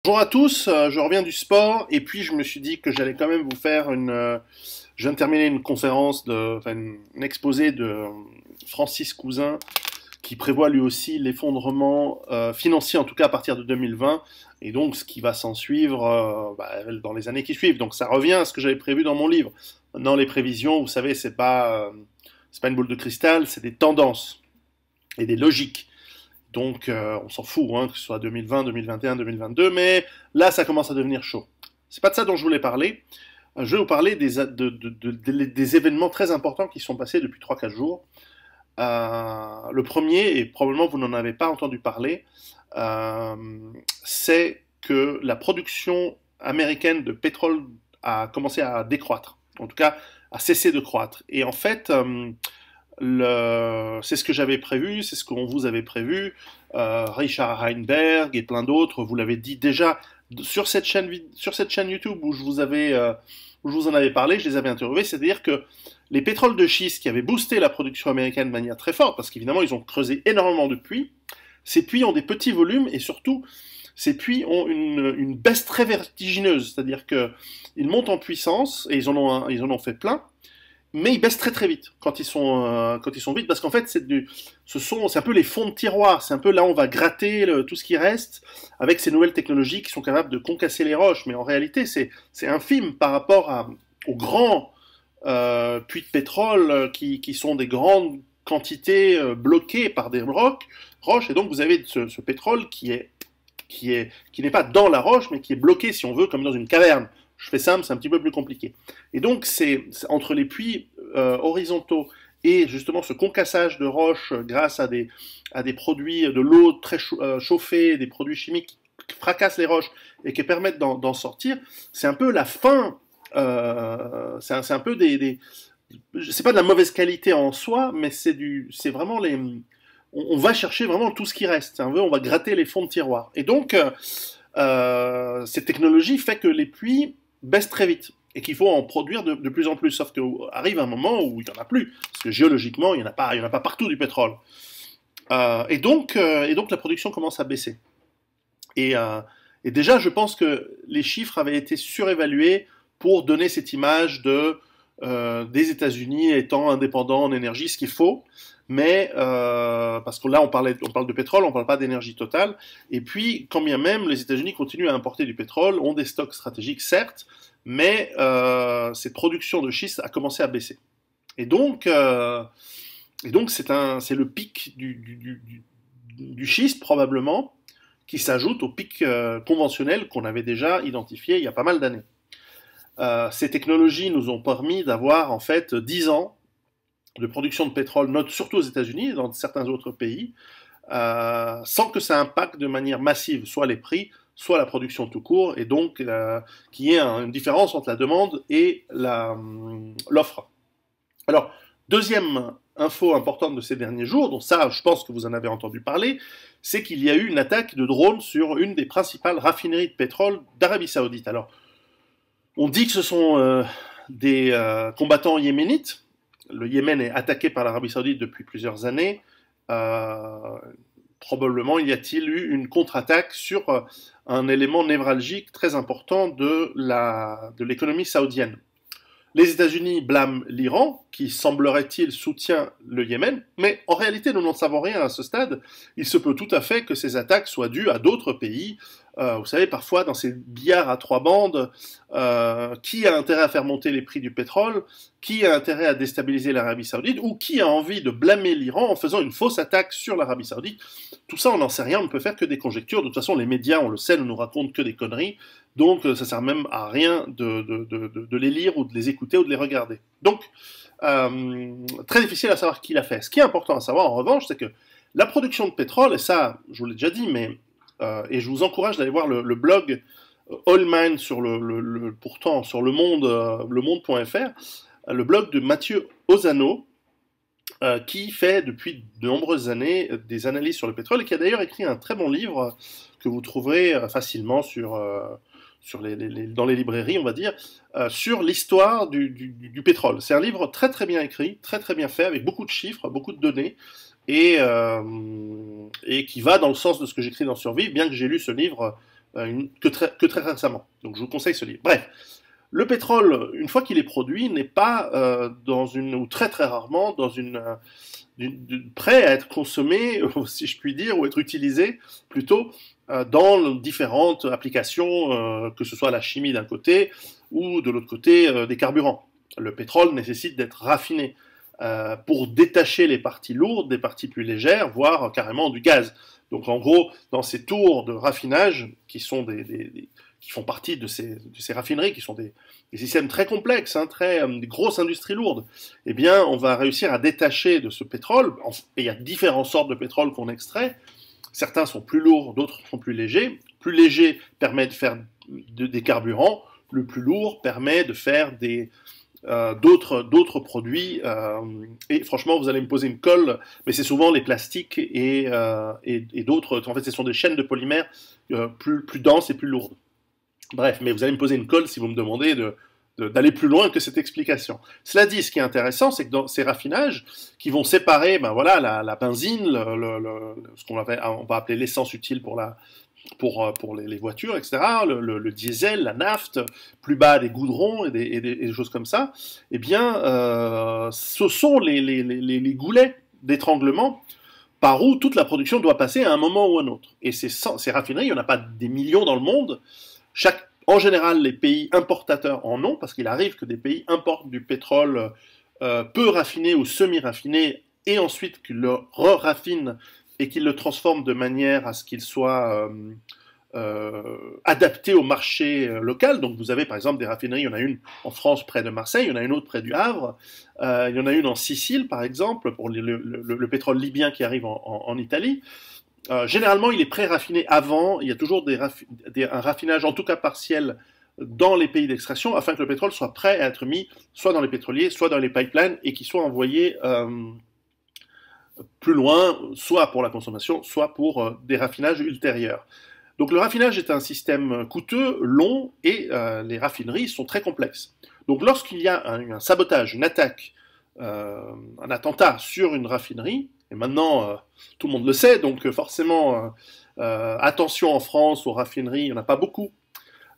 Bonjour à tous, je reviens du sport et puis je me suis dit que j'allais quand même vous faire je viens de terminer une conférence, un exposé de Francis Cousin qui prévoit lui aussi l'effondrement financier, en tout cas à partir de 2020, et donc ce qui va s'en suivre dans les années qui suivent. Donc ça revient à ce que j'avais prévu dans mon livre. Dans les prévisions, vous savez, c'est pas une boule de cristal, c'est des tendances et des logiques. Donc, on s'en fout, hein, que ce soit 2020, 2021, 2022, mais là, ça commence à devenir chaud. C'est pas de ça dont je voulais parler. Je vais vous parler des événements très importants qui sont passés depuis 3 4 jours. Le premier, et probablement vous n'en avez pas entendu parler, euh, c'est que la production américaine de pétrole a commencé à décroître, en tout cas à cesser de croître. Et en fait, c'est ce que j'avais prévu, c'est ce qu'on vous avait prévu. Richard Heinberg et plein d'autres, vous l'avez dit déjà sur cette chaîne YouTube où je vous en avais parlé, je les avais interviewés, c'est-à-dire que les pétroles de schiste qui avaient boosté la production américaine de manière très forte, parce qu'évidemment ils ont creusé énormément de puits, ces puits ont des petits volumes et surtout ces puits ont une baisse très vertigineuse, c'est-à-dire qu'ils montent en puissance et ils en ont fait plein, mais ils baissent très très vite quand ils sont vides, parce qu'en fait c'est un peu les fonds de tiroir, c'est un peu là où on va gratter tout ce qui reste avec ces nouvelles technologies qui sont capables de concasser les roches, mais en réalité c'est infime par rapport aux grands puits de pétrole qui sont des grandes quantités bloquées par des roches, et donc vous avez ce pétrole qui n'est pas dans la roche, mais qui est bloqué, si on veut, comme dans une caverne. Je fais simple, c'est un petit peu plus compliqué. Et donc, c'est entre les puits horizontaux et justement ce concassage de roches grâce à des produits, de l'eau très chauffée, des produits chimiques qui fracassent les roches et qui permettent d'en sortir, c'est un peu la fin, c'est un peu c'est pas de la mauvaise qualité en soi, mais c'est vraiment on va chercher vraiment tout ce qui reste. On va gratter les fonds de tiroir. Et donc, cette technologie fait que les puits baissent très vite et qu'il faut en produire de plus en plus. Sauf qu'arrive un moment où il n'y en a plus, parce que géologiquement, il y en a pas partout du pétrole. Et donc la production commence à baisser. Et, euh, et déjà, je pense que les chiffres avaient été surévalués pour donner cette image des États-Unis étant indépendants en énergie, ce qu'il faut, mais parce que là on parle de pétrole, on parle pas d'énergie totale. Et puis, quand bien même, les États-Unis continuent à importer du pétrole, ont des stocks stratégiques certes, mais cette production de schiste a commencé à baisser. Et donc, euh, et donc c'est le pic du schiste probablement qui s'ajoute au pic conventionnel qu'on avait déjà identifié il y a pas mal d'années. Ces technologies nous ont permis d'avoir en fait 10 ans de production de pétrole, surtout aux États-Unis et dans certains autres pays, sans que ça impacte de manière massive soit les prix, soit la production tout court, et donc qu'il y ait une différence entre la demande et l'offre. Alors, deuxième info importante de ces derniers jours, dont ça, je pense que vous en avez entendu parler, c'est qu'il y a eu une attaque de drone sur une des principales raffineries de pétrole d'Arabie Saoudite. Alors, on dit que ce sont des combattants yéménites. Le Yémen est attaqué par l'Arabie Saoudite depuis plusieurs années. Euh, Probablement y a-t-il eu une contre-attaque sur un élément névralgique très important de l'économie saoudienne. Les États-Unis blâment l'Iran, qui semblerait-il soutient le Yémen, mais en réalité nous n'en savons rien à ce stade. Il se peut tout à fait que ces attaques soient dues à d'autres pays. Vous savez, parfois dans ces billards à trois bandes, qui a intérêt à faire monter les prix du pétrole, qui a intérêt à déstabiliser l'Arabie Saoudite, ou qui a envie de blâmer l'Iran en faisant une fausse attaque sur l'Arabie Saoudite. Tout ça, on n'en sait rien, on ne peut faire que des conjectures. De toute façon, les médias, on le sait, ne nous racontent que des conneries. Donc, ça sert même à rien de les lire ou de les écouter ou de les regarder. Donc, très difficile à savoir qui l'a fait. Ce qui est important à savoir, en revanche, c'est que la production de pétrole, et ça, je vous l'ai déjà dit, mais et je vous encourage d'aller voir le blog Oil Mine pourtant sur le monde.fr, le blog de Mathieu Ozano, qui fait depuis de nombreuses années des analyses sur le pétrole et qui a d'ailleurs écrit un très bon livre que vous trouverez facilement dans les librairies, on va dire, sur l'histoire du pétrole. C'est un livre très très bien écrit, très très bien fait, avec beaucoup de chiffres, beaucoup de données, et qui va dans le sens de ce que j'écris dans Survivre, bien que j'ai lu ce livre que très récemment. Donc je vous conseille ce livre. Bref, le pétrole, une fois qu'il est produit, n'est pas ou très très rarement, prêt à être consommé, si je puis dire, ou être utilisé plutôt dans différentes applications, que ce soit la chimie d'un côté ou de l'autre côté des carburants. Le pétrole nécessite d'être raffiné pour détacher les parties lourdes des parties plus légères, voire carrément du gaz. Donc en gros, dans ces tours de raffinage, qui font partie de ces raffineries, qui sont des systèmes très complexes, des grosses industries lourdes, eh bien, on va réussir à détacher de ce pétrole, et il y a différentes sortes de pétrole qu'on extrait. Certains sont plus lourds, d'autres sont plus légers. Plus léger permet de faire des carburants, le plus lourd permet de faire d'autres produits, et franchement vous allez me poser une colle, mais c'est souvent les plastiques et d'autres, en fait ce sont des chaînes de polymères plus denses et plus lourdes. Bref, mais vous allez me poser une colle si vous me demandez d'aller plus loin que cette explication. Cela dit, ce qui est intéressant, c'est que dans ces raffinages qui vont séparer la benzine, ce qu'on va appeler l'essence utile pour les voitures, etc., le diesel, la nafte, plus bas des goudrons et des choses comme ça, eh bien, ce sont les goulets d'étranglement par où toute la production doit passer à un moment ou à un autre. Et ces raffineries, il n'y en a pas des millions dans le monde. En général, les pays importateurs en ont, parce qu'il arrive que des pays importent du pétrole peu raffiné ou semi-raffiné, et ensuite qu'ils le raffinent et qu'ils le transforment de manière à ce qu'il soit adapté au marché local. Donc vous avez par exemple des raffineries, il y en a une en France près de Marseille, il y en a une autre près du Havre, il y en a une en Sicile par exemple, pour le pétrole libyen qui arrive en Italie. Généralement, il est pré-raffiné avant, il y a toujours un raffinage, en tout cas partiel, dans les pays d'extraction, afin que le pétrole soit prêt à être mis soit dans les pétroliers, soit dans les pipelines, et qu'il soit envoyé plus loin, soit pour la consommation, soit pour des raffinages ultérieurs. Donc le raffinage est un système coûteux, long, et les raffineries sont très complexes. Donc lorsqu'il y a un sabotage, une attaque, un attentat sur une raffinerie, et maintenant, tout le monde le sait, donc forcément, attention en France aux raffineries, il n'y en a pas beaucoup,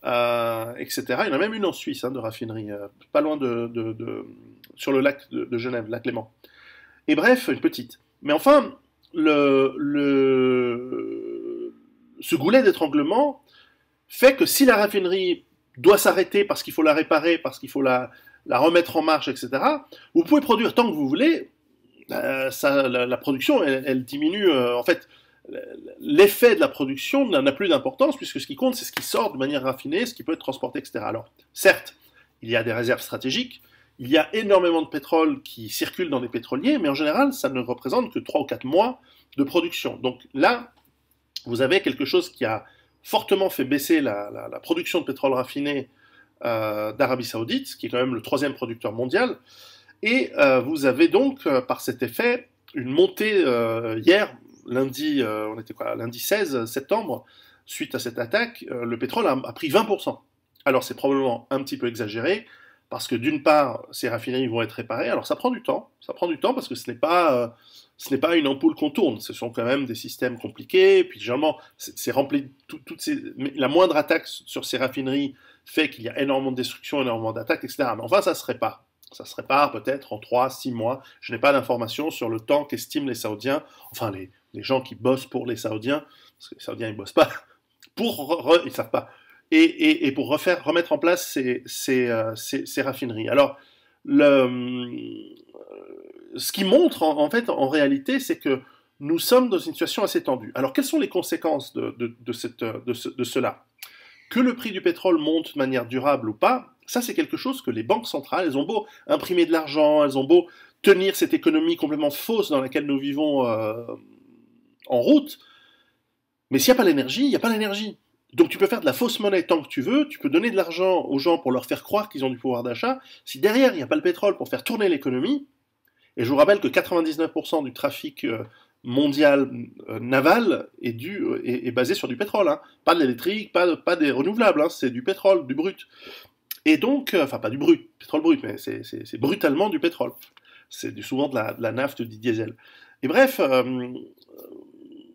etc. Il y en a même une en Suisse, de raffinerie, pas loin sur le lac de Genève, lac Léman. Et bref, une petite. Mais enfin, ce goulet d'étranglement fait que si la raffinerie doit s'arrêter parce qu'il faut la réparer, parce qu'il faut la remettre en marche, etc., vous pouvez produire tant que vous voulez, la production, elle diminue. En fait, l'effet de la production n'a plus d'importance, puisque ce qui compte, c'est ce qui sort de manière raffinée, ce qui peut être transporté, etc. Alors, certes, il y a des réserves stratégiques, il y a énormément de pétrole qui circule dans les pétroliers, mais en général, ça ne représente que 3 ou 4 mois de production. Donc là, vous avez quelque chose qui a fortement fait baisser la production de pétrole raffiné d'Arabie Saoudite, qui est quand même le 3e producteur mondial. Et vous avez donc, par cet effet, une montée hier, lundi 16 septembre, suite à cette attaque, le pétrole a pris 20%. Alors c'est probablement un petit peu exagéré, parce que d'une part, ces raffineries vont être réparées, alors ça prend du temps parce que ce n'est pas une ampoule qu'on tourne, ce sont quand même des systèmes compliqués, puis généralement, c'est rempli, la moindre attaque sur ces raffineries fait qu'il y a énormément de destruction, énormément d'attaques, etc. Mais enfin, ça se répare. Ça se répare peut-être en 3-6 mois. Je n'ai pas d'informations sur le temps qu'estiment les Saoudiens, enfin les gens qui bossent pour les Saoudiens, parce que les Saoudiens ils bossent pas, ils savent pas, et pour remettre en place ces raffineries. Alors, ce qui montre en fait, en réalité, c'est que nous sommes dans une situation assez tendue. Alors, quelles sont les conséquences de cela? Que le prix du pétrole monte de manière durable ou pas, ça c'est quelque chose que les banques centrales, elles ont beau imprimer de l'argent, elles ont beau tenir cette économie complètement fausse dans laquelle nous vivons en route, mais s'il n'y a pas l'énergie, il n'y a pas l'énergie. Donc tu peux faire de la fausse monnaie tant que tu veux, tu peux donner de l'argent aux gens pour leur faire croire qu'ils ont du pouvoir d'achat, si derrière il n'y a pas le pétrole pour faire tourner l'économie, et je vous rappelle que 99% du trafic mondial naval est basé sur du pétrole, pas de l'électrique, pas des renouvelables, c'est du pétrole, du brut. Et donc, enfin pas du brut, pétrole brut, mais c'est brutalement du pétrole. C'est souvent de la nafte, du diesel. Et bref,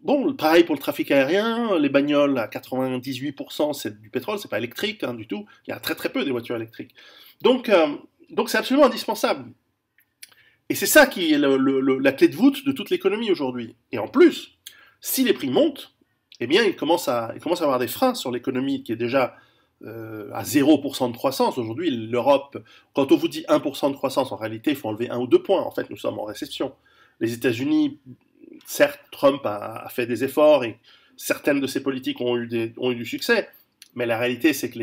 bon, pareil pour le trafic aérien, les bagnoles à 98% c'est du pétrole, c'est pas électrique du tout. Il y a très très peu des voitures électriques. Donc, donc c'est absolument indispensable. Et c'est ça qui est la clé de voûte de toute l'économie aujourd'hui. Et en plus, si les prix montent, eh bien, il commence à avoir des freins sur l'économie qui est déjà à 0% de croissance. Aujourd'hui, l'Europe, quand on vous dit 1% de croissance, en réalité, il faut enlever 1 ou 2 points. En fait, nous sommes en récession. Les États-Unis, certes, Trump a fait des efforts et certaines de ses politiques ont eu du succès, mais la réalité, c'est que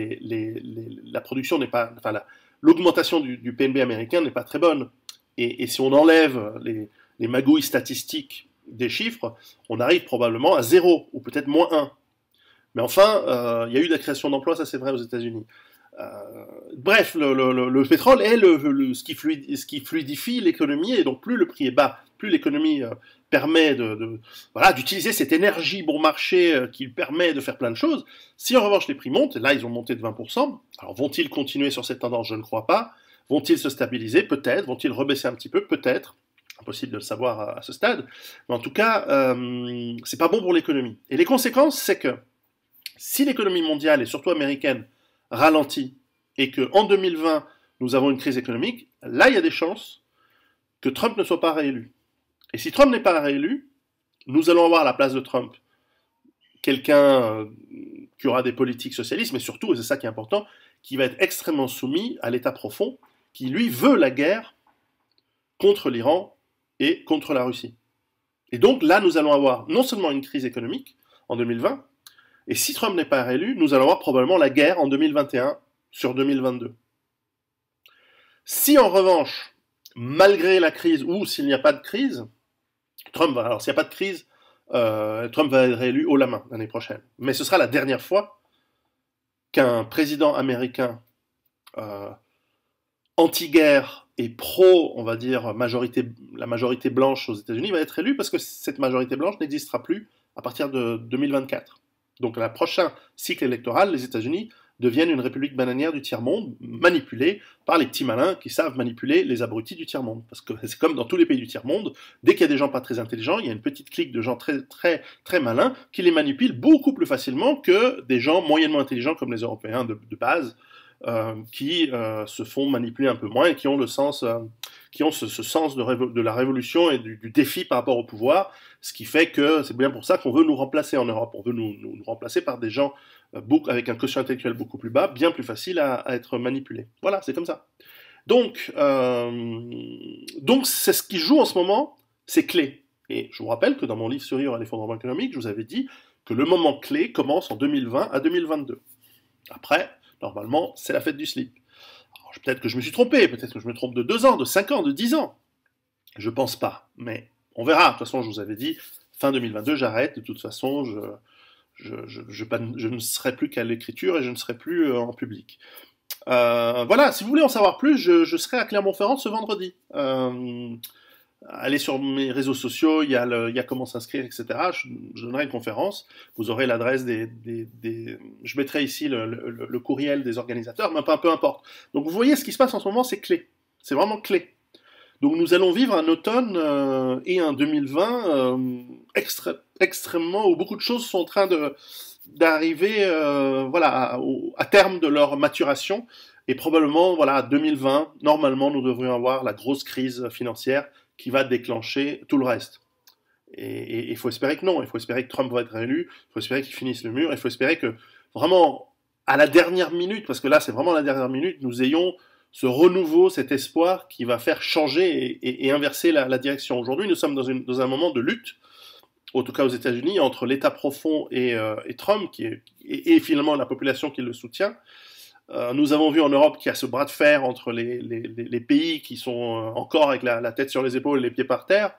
la production n'est pas, enfin, l'augmentation du PNB américain n'est pas très bonne. Et si on enlève les magouilles statistiques des chiffres, on arrive probablement à 0, ou peut-être moins 1. Mais enfin, il y a eu de la création d'emplois, ça c'est vrai aux États-Unis. Bref, le pétrole est ce qui fluidifie l'économie, et donc plus le prix est bas, plus l'économie permet voilà, d'utiliser cette énergie bon marché qui permet de faire plein de choses. Si en revanche les prix montent, là ils ont monté de 20%, alors vont-ils continuer sur cette tendance? Je ne crois pas. Vont-ils se stabiliser? Peut-être. Vont-ils rebaisser un petit peu? Peut-être. Impossible de le savoir à ce stade. Mais en tout cas, c'est pas bon pour l'économie. Et les conséquences, c'est que si l'économie mondiale, et surtout américaine, ralentit, et qu'en 2020, nous avons une crise économique, là, il y a des chances que Trump ne soit pas réélu. Et si Trump n'est pas réélu, nous allons avoir à la place de Trump quelqu'un qui aura des politiques socialistes, mais surtout, et c'est ça qui est important, qui va être extrêmement soumis à l'État profond, qui lui veut la guerre contre l'Iran et contre la Russie. Et donc là, nous allons avoir non seulement une crise économique en 2020, et si Trump n'est pas réélu, nous allons avoir probablement la guerre en 2021 sur 2022. Si en revanche, malgré la crise, ou s'il n'y a pas de crise, alors s'il n'y a pas de crise, Trump va être réélu haut la main l'année prochaine. Mais ce sera la dernière fois qu'un président américain anti-guerre et pro, on va dire, la majorité blanche aux États-Unis va être élu parce que cette majorité blanche n'existera plus à partir de 2024. Donc, à la prochain cycle électoral, les États-Unis deviennent une république bananière du tiers-monde, manipulée par les petits malins qui savent manipuler les abrutis du tiers-monde. Parce que c'est comme dans tous les pays du tiers-monde, dès qu'il y a des gens pas très intelligents, il y a une petite clique de gens très, très, très malins qui les manipulent beaucoup plus facilement que des gens moyennement intelligents comme les Européens de base, qui se font manipuler un peu moins et qui ont le sens, qui ont ce sens de la révolution et du défi par rapport au pouvoir, ce qui fait que c'est bien pour ça qu'on veut nous remplacer en Europe. On veut nous remplacer par des gens avec un quotient intellectuel beaucoup plus bas, bien plus facile à être manipulé. Voilà, c'est comme ça. Donc c'est ce qui joue en ce moment, c'est clé. Et je vous rappelle que dans mon livre Survivre à l'effondrement économique, je vous avais dit que le moment clé commence en 2020 à 2022. Après, normalement, c'est la fête du slip. Peut-être que je me suis trompé, peut-être que je me trompe de 2 ans, de 5 ans, de 10 ans. Je pense pas, mais on verra. De toute façon, je vous avais dit, fin 2022, j'arrête. De toute façon, je ne serai plus qu'à l'écriture et je ne serai plus en public. Voilà, si vous voulez en savoir plus, je serai à Clermont-Ferrand ce vendredi. Allez sur mes réseaux sociaux, il y a comment s'inscrire, etc. Je donnerai une conférence. Vous aurez l'adresse je mettrai ici le courriel des organisateurs, mais peu importe. Donc vous voyez, ce qui se passe en ce moment, c'est clé. C'est vraiment clé. Donc nous allons vivre un automne et un 2020 extrêmement, où beaucoup de choses sont en train d'arriver voilà, à terme de leur maturation. Et probablement, voilà, 2020, normalement, nous devrions avoir la grosse crise financière qui va déclencher tout le reste. Et il faut espérer que non, il faut espérer que Trump va être réélu, il faut espérer qu'il finisse le mur, il faut espérer que vraiment, à la dernière minute, parce que là c'est vraiment la dernière minute, nous ayons ce renouveau, cet espoir qui va faire changer et inverser la direction. Aujourd'hui, nous sommes dans un moment de lutte, en tout cas aux États-Unis, entre l'État profond et Trump, et finalement la population qui le soutient. Nous avons vu en Europe qu'il y a ce bras de fer entre les pays qui sont encore avec la tête sur les épaules et les pieds par terre.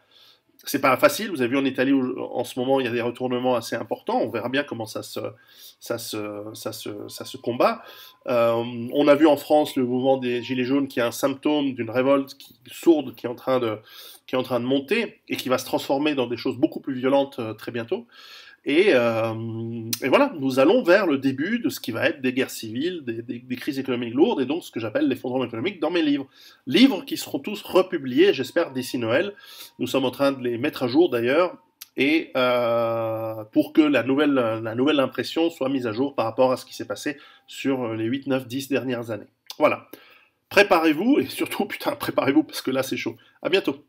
C'est pas facile. Vous avez vu en Italie où, en ce moment il y a des retournements assez importants. On verra bien comment ça se combat. On a vu en France le mouvement des Gilets jaunes qui est un symptôme d'une révolte sourde qui est en train de monter et qui va se transformer dans des choses beaucoup plus violentes très bientôt. Et voilà, nous allons vers le début de ce qui va être des guerres civiles, des crises économiques lourdes, et donc ce que j'appelle l'effondrement économique dans mes livres. Livres qui seront tous republiés, j'espère, d'ici Noël. Nous sommes en train de les mettre à jour d'ailleurs, et pour que la nouvelle impression soit mise à jour par rapport à ce qui s'est passé sur les 8, 9, 10 dernières années. Voilà. Préparez-vous, et surtout, putain, préparez-vous, parce que là, c'est chaud. À bientôt.